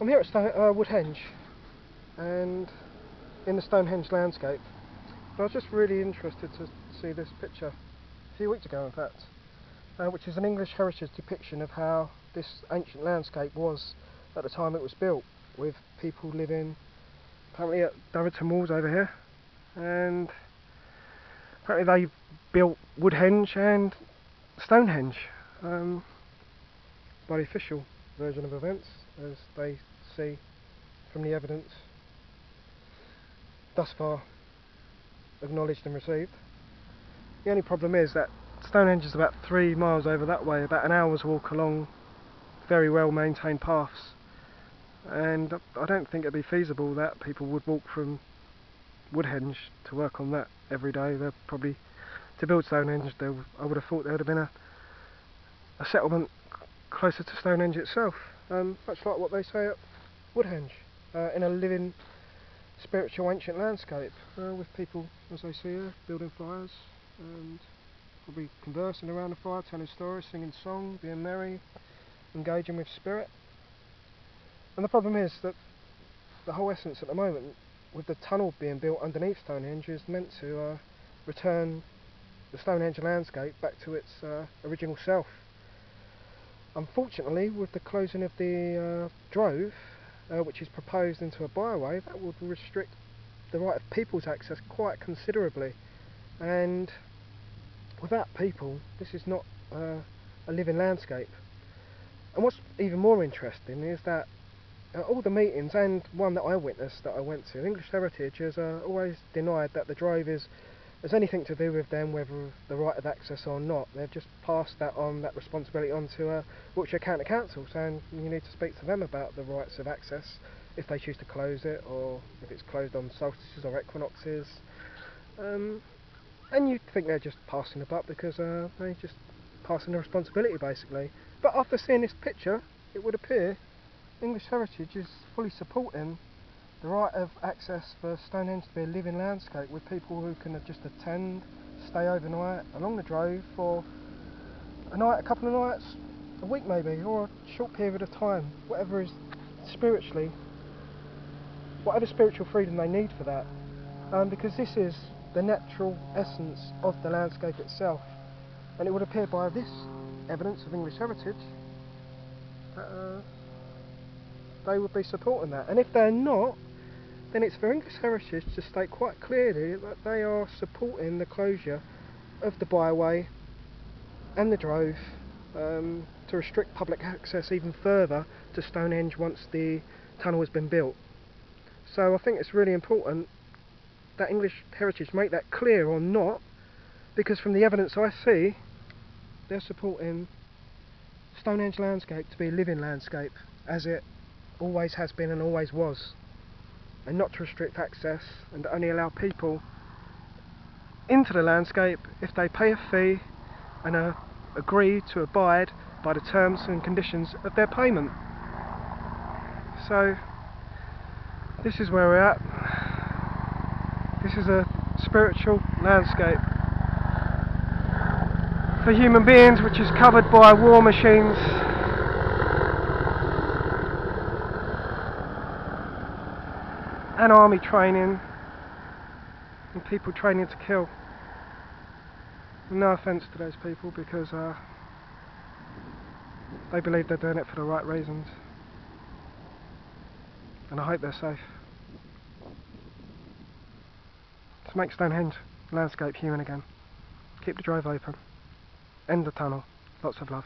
I'm here at Woodhenge, and in the Stonehenge landscape. And I was just really interested to see this picture a few weeks ago, in fact, which is an English heritage depiction of how this ancient landscape was at the time it was built, with people living apparently at Durrington Walls over here, and apparently they built Woodhenge and Stonehenge by the official version of events, as they see from the evidence thus far acknowledged and received. The only problem is that Stonehenge is about 3 miles over that way, about an hour's walk along very well maintained paths, and I don't think it'd be feasible that people would walk from Woodhenge to work on that every day. They're probably, to build Stonehenge, I would have thought there would have been a settlement closer to Stonehenge itself, much like what they say at Woodhenge, in a living spiritual ancient landscape, with people, as they see here, building fires and probably conversing around the fire, telling stories, singing songs, being merry, engaging with spirit. And the problem is that the whole essence at the moment, with the tunnel being built underneath Stonehenge, is meant to return the Stonehenge landscape back to its original self. Unfortunately, with the closing of the drove, which is proposed into a byway, that would restrict the right of people's access quite considerably. And without people, this is not a living landscape. And what's even more interesting is that all the meetings, and one that I witnessed that I went to, English Heritage has always denied that the drove has anything to do with them, whether the right of access or not. They've just passed that responsibility on to Wiltshire County Council, saying you need to speak to them about the rights of access if they choose to close it, or if it's closed on solstices or equinoxes. And you'd think they're just passing the buck because they're just passing the responsibility, basically. But after seeing this picture, it would appear English Heritage is fully supporting the right of access for Stonehenge to be a living landscape, with people who can just attend, stay overnight along the drove for a night, a couple of nights, a week maybe, or a short period of time, whatever is spiritually, whatever spiritual freedom they need for that, because this is the natural essence of the landscape itself. And it would appear by this evidence of English Heritage that they would be supporting that. And if they're not, then it's for English Heritage to state quite clearly that they are supporting the closure of the byway and the drove, to restrict public access even further to Stonehenge once the tunnel has been built. So I think it's really important that English Heritage make that clear or not, because from the evidence I see, they're supporting Stonehenge landscape to be a living landscape, as it always has been and always was, and not to restrict access, and only allow people into the landscape if they pay a fee and agree to abide by the terms and conditions of their payment. So this is where we're at. This is a spiritual landscape for human beings, which is covered by war machines and army training and people training to kill. No offence to those people, because they believe they're doing it for the right reasons, and I hope they're safe. To make Stonehenge landscape human again. Keep the drive open. End the tunnel. Lots of love.